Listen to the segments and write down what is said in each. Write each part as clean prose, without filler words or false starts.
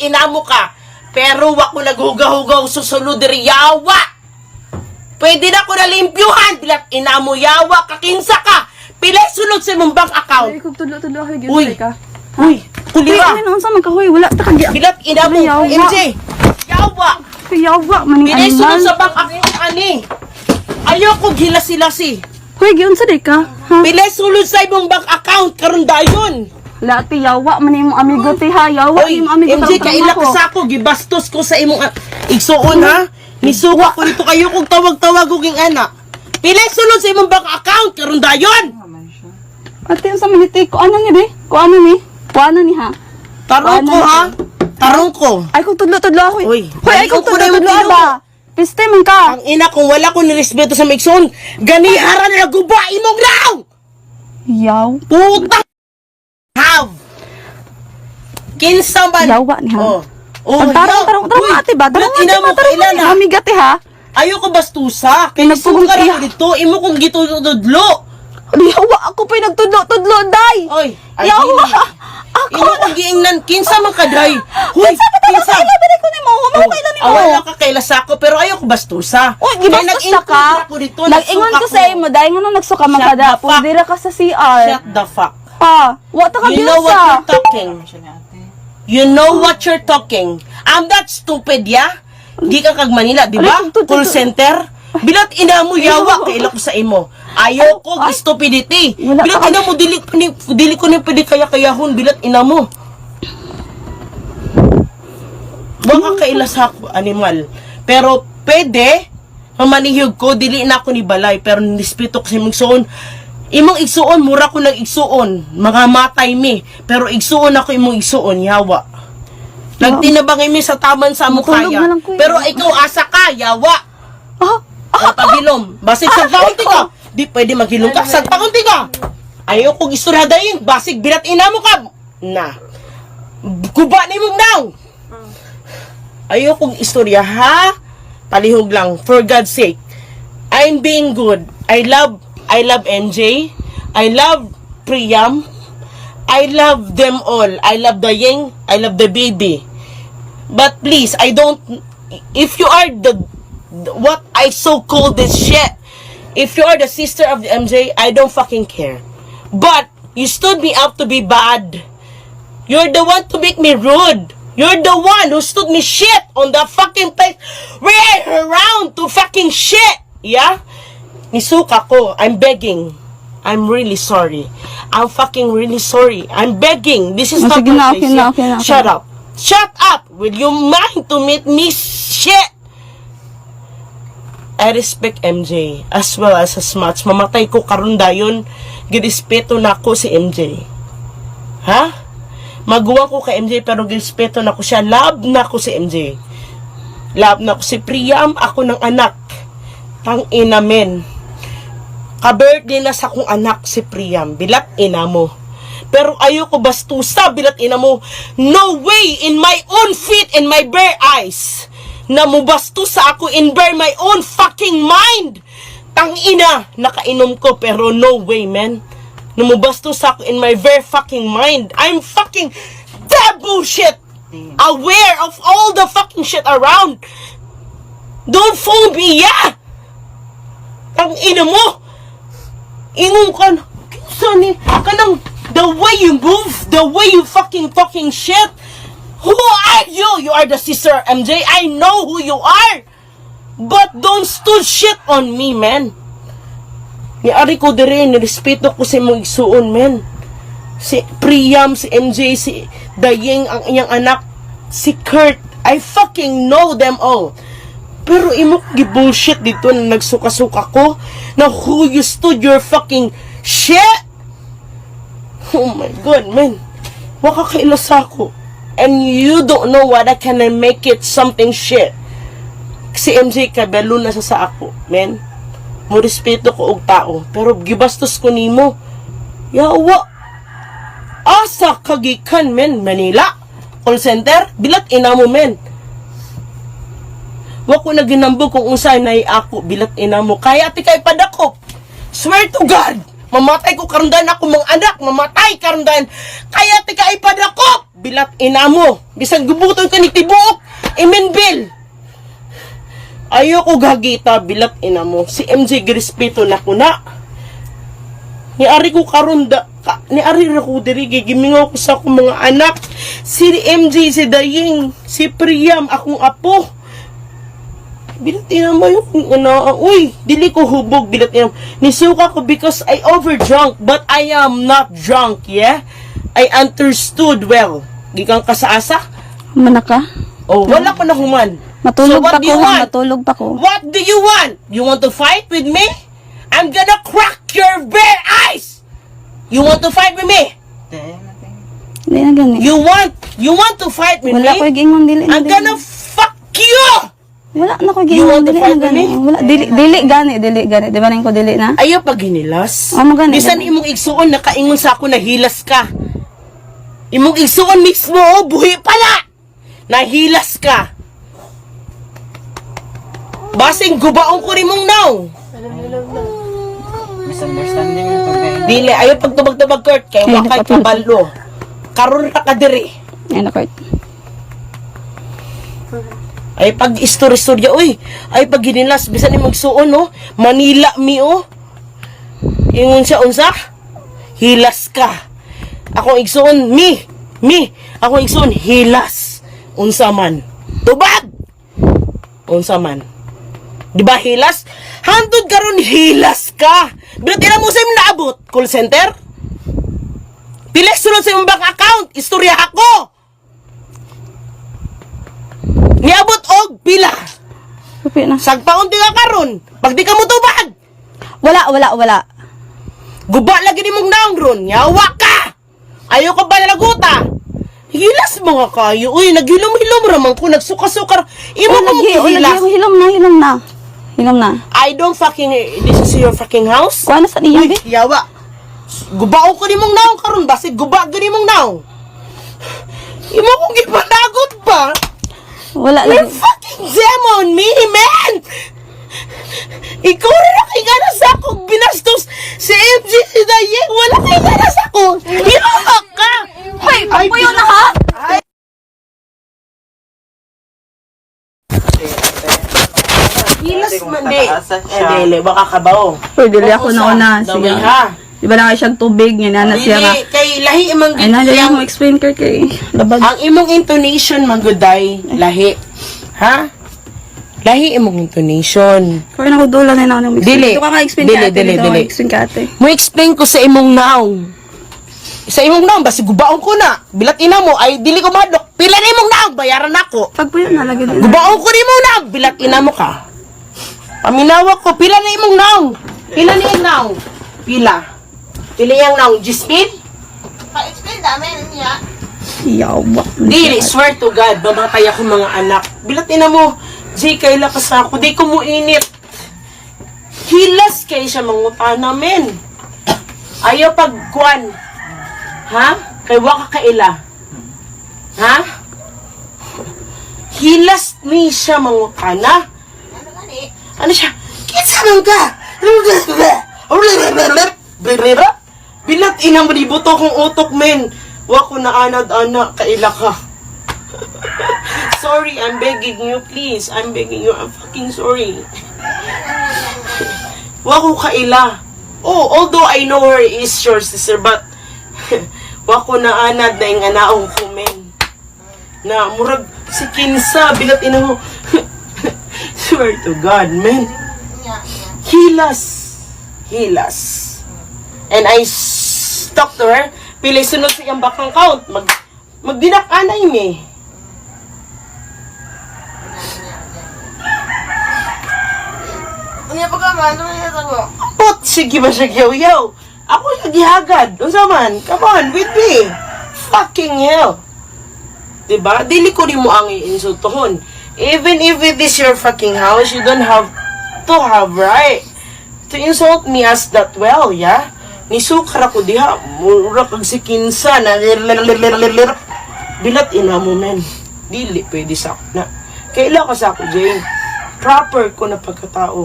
inamo ka. Pero wako naghugaw-hugaw susunod diri yawa. Pwede na ko nalimpyuhan. Bilat inamo yawa, kakinsa ka. Pilay sunod sa imong bank account. Ay, kung tulo-tulo ako, Uy, yun ka. uy, kulira. Ano sa magkahoy? Wala ta kagya. Bilat inamo, Yawa. MJ. Yawa. Yawa, maning Pilay sunod animal. sa bank account, ani. Ayoko gilas-silasi. Hoy, giyon sa ka. Ha? Pilay sunod sa imong bank account, karon dayon. Wala ti yawa, maning mo amigo ti ha. Yawa, Oy, imong amigo MJ, kaila ka sa ako, gibastos ko sa imong igsuon ha. Nisuwa ko dito kayo kung tawag-tawag ko king anak. Pilay sunod sa imong bank account, karon dayon. Ate, sa maniti ko ano ni be? Ko ano ni? Ko ano ni ha? Tarong ko ha. Tarong ko. Ay, kung tudlo-tudlo ako. Uy, Hoy, ay, kung baliw ko na yung tudlo-tudlo tino. ba? Piste man ka. Ang ina, kung wala ko nirespeto sa Mixon, ganiharan na guba imong raw! Yaw. Putang have! Kinsa man! Yawa ni ha. Oh. Oh, Tarong ate ba? Tarong ate ba? Tarong ate. Amiga ti ha. Ayoko bastusa. Kaya Nagpugong nagsuka iya. ako dito. Imo kong gitududlo. Yawa, ako pa'y nagtudlo-tudlo, day. Oy, ay, Yawa. dili. Imo kong giingnan. Kinsa man ka, day. Huy, Kinsa ba tayo ko ni mo? Humao kailan ni mo? Awala ka kay lasako, pero ayoko bastusa. Uy, gibastos na ka. Nag-ingon ko sa imo, dahil nga nung nagsuka man Shut ka the da. fuck. Pundira ka sa CR. Shut the fuck. Pa, wata ka You know what sa. you're talking. You know what you're talking. I'm not stupid, yeah? Di ka kag Manila, di ba? Ano, Call center. Bilat ina mo yawa kaila ko sa imo. Ayoko Ay. stupidity. Wala Bilat ka- ina mo dili ko ni pwede kaya-kayahon bilat ina mo. Baka kaila sa ako, animal. Pero pwede mamanihog ko dili na ako ni balay pero nispito ko sa imong igsuon. Imong igsuon mura ko nag igsuon. Mga matay mi, pero igsuon ako imong igsuon yawa. Nagtinabangay mi sa taman sa amo Matulog kaya. na lang ko, eh. Pero ikaw asa ka yawa. Ah, Pagilom, basig sa pakunti ka. Di pwede maghilom ka, sa pakunti ka. Ayoko gisturyadayin, basig bilat ina mo ka. Na. Kuba ni mo now. Ayoko istorya ha. Palihog lang, for God's sake. I'm being good. I love NJ. I love Priam. I love them all. I love the Ying. I love the baby. But please, I don't. If you are what I so call this shit. If you are the sister of the MJ, I don't fucking care. But you stood me up to be bad. You're the one to make me rude. You're the one who stood me shit on the fucking place. We're around to fucking shit. Yeah? Nisuka ko. I'm begging. I'm really sorry. I'm fucking really sorry. I'm begging. This is Oh, not sige my na, place, okay na, yeah? okay na, okay Shut na. up. Shut up. Will you mind to make me shit? I respect MJ as well as much. Mamatay ko karon dayon. Girespeto na ko si MJ. Ha? Maguwang ko kay MJ pero girespeto na ko siya. Love na ko si MJ. Love na ko si Priam. Ako ng anak. Tang ina men. Ka-birthday na sa kong anak si Priam. Bilat ina mo. Pero ayoko bastusa bilat ina mo. No way in my own feet and my bare eyes na mubastos sa ako in bare my own fucking mind. Tang ina, nakainom ko pero no way, man. Na mubastos sa ako in my bare fucking mind. I'm fucking that bullshit. Aware of all the fucking shit around. Don't fool me, yeah. Tang ina mo. Ingon ka na. Sani, kanang the way you move, the way you fucking talking shit. Who are you? You are the sister MJ. I know who you are. But don't stood shit on me, man. Niari ko dire, nirespeto ko sa mong igsuon, man. Si Priam, si MJ, si Daying, ang iyang anak, si Kurt. I fucking know them all. Pero imo gi-bullshit dito na nagsuka-suka ko na who you stood your fucking shit. Oh my God, man. Waka kailas ako. And you don't know what I can make it something shit. Si MJ kabalo na sa ako, men. Mo respeto ko og tao, pero gibastos ko nimo. Yawa. Asa kagikan, men, Manila. Call center, bilat ina mo, men. Wa ko na ginambog kung unsay nay ako, bilat ina mo. Kaya ti kay padakop. Swear to God. Mamatay ko karandan ako mga anak, mamatay karandan. Kaya ti kay padakop. bilat ina mo. Bisan gubuton ka ni tibuok. Imenbil. Ayoko gagita, bilat ina mo. Si MJ girespeto na ko na. Niari ko karon niari ra ko diri gimingaw ko sa akong mga anak. Si MJ, si Daying, si Priam, akong apo. Bilat ina mo yung uy, dili ko hubog, bilat ina mo. Nisuka ko because I overdrunk, but I am not drunk, yeah? I understood well. Gikan ka sa asa? Mana ka? Oh, wala ko na human. Matulog So, what pa do ko, you ha? want? Matulog pa ko. What do you want? You want to fight with me? I'm gonna crack your bare eyes! You want to fight with me? Hindi na gani. You want to fight with Wala ko me? giingon dili na I'm dili. gonna fuck you! Wala na ko You giingon want to dili fight na with gani. me? Wala dili gani. Di ba nang ko dili na? Ayaw pag hinilas. Oh, magani, Bisan magani. imong igsuon, nakaingon sa ako na hilas ka. Imong igsuon mismo, oh, buhi pala! Nahilas ka. Basing gubaong ko rin mong now. Misunderstanding yung pagkain. Dili, ayaw pagtubag-tubag, Kurt. Kaya Ay, wakay napatulog. kabalo. Karoon ra ka diri. Ayun na, Kurt. Ay pag istorya, uy. Ay pag hinilas, bisan ni magsuon, no? Manila mi, oh. Ingon siya, unsa? Hilas ka. Ako igsuon, mi. Ako igsuon, hilas. Unsa man. Tubag! Unsa man. Di ba hilas? Hantod karon hilas ka. Bilat ina mo sa imong naabot. Call center? Pila sunod sa imong bank account. Istorya ako. Niabot og pila. Pupi na. Sagpaon di ka karon. Pag di ka mo tubag. Wala. Guba lagi nimong naong ron. Yawa ka. Ayaw ka ba nalaguta? Hilas mga kayo. Uy, naghilom-hilom raman ko. Nagsuka-sukar. Imo Oh, mong hilas. hilom na. I don't fucking... This is your fucking house? Kuha na sa niya, be. Yawa. Gubao ko ni mong naong karon basig guba gani mong naong. Imo kong ipanagot pa. Wala You're lagi. fucking demon me, man. Ikaw rin ang kigana sa ako. Binastos si MJ si Dayeng. Wala kigana sa ako. Yawa ka. Hoy, pagpuyo na ha? Hilas man di. Dili, baka kabaw. Hoy, dili ako nauna. Daway Sige. ha. Di ba lang siyang tubig? Yan na siya nga. Dili, kay lahi imong Ay na, dili ako explain kay labag. ang imong intonation manguday, lahi. Ha? Lahi imong intonation. Kaya na ko dola na ako. Dili. Ito ka nga-explain Dili, ka ate. dili, Dito ka dili. explain ka ate. Mo explain ko sa imong naong. Sa imong naong, basi gubaon ko na. Bilat ina mo, ay dili ko madok. Pila na imong naong, bayaran ako. Pagpuyo na lagi din. Gubaon ko rin mo naong, bilat ina mo ka. Paminawa ko, pila na imong naong. Pila na imong naong. Pila. Pila yung naong, Jispin? Pa-explain namin niya. Yawa. Dili, swear to God, babatay ako mga anak. Bilat ina mo, Jay, kaila ka sa ako, di ko mo init. Hilas kay siya mangutan namin. Ayaw pagkuan. Ha? Kay waka kaila. Ha? Hilas ni siya mangutana. Ano siya? Kitsa man ka! Bilat inang manibuto kong utok, men. Wako na anad-ana, kaila ka. Sorry, I'm begging you, please. I'm begging you. I'm fucking sorry. Wako kaila. Oh, although I know her is your sister, but wako na anad na yung anaong ko, men. Na, murag, si Kinsa, bilat ina mo. Swear to God, man. Hilas. And I talked to her. Pilay sunod sa iyang back account. Magdinak-anay me. Ano yung pagkaman? Ano yung ito ko? Pot, sige ba siya yaw-yaw? Ako yung gihagad. Unsa man? Come on, with me. Fucking hell. Diba? Dili ko rin mo ang iinsultohon. Even if it is your fucking house, you don't have to have right to insult me as that well, yeah? Nisukar ako diha. Mura kag si Kinsa na bilat ina mo, men. Dili pwede sa ako na. Kaila ka sa ako, Jane. Proper ko na pagkatao.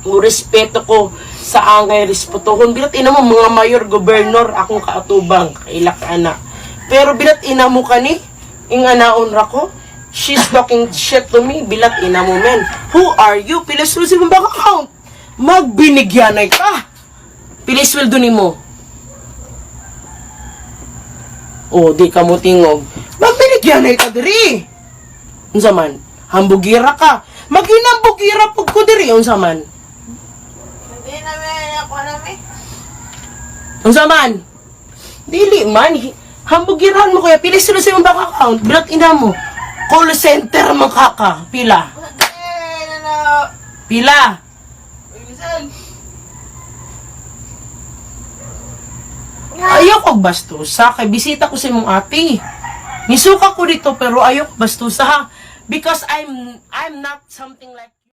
O respeto ko sa angay respetuhon. Bilat ina mo, mga mayor, gobernador, akong kaatubang. Kaila ka na. Pero bilat ina mo ka ni, inganaon ra ko. She's talking shit to me, bilat ina mo men. Who are you? Pila sweldo mo bank account? Magbinigyanay ka. Pila sweldo ni mo? O, di ka mo tingog. Magbinigyanay ka diri. Unsa man? Hambugira ka. Maginambugira pug ko diri unsa man? Hindi namin ako namin. Unsa man? Dili man. Hambugiran mo kaya pila sila sa imong bank account. Bilat ina mo. Call center man ka. Pila? Pila? Ayaw ko bastusa. Kay bisita ko sa imong ate. Nisuka ko dito pero ayaw ko bastusa ha. Because I'm not something like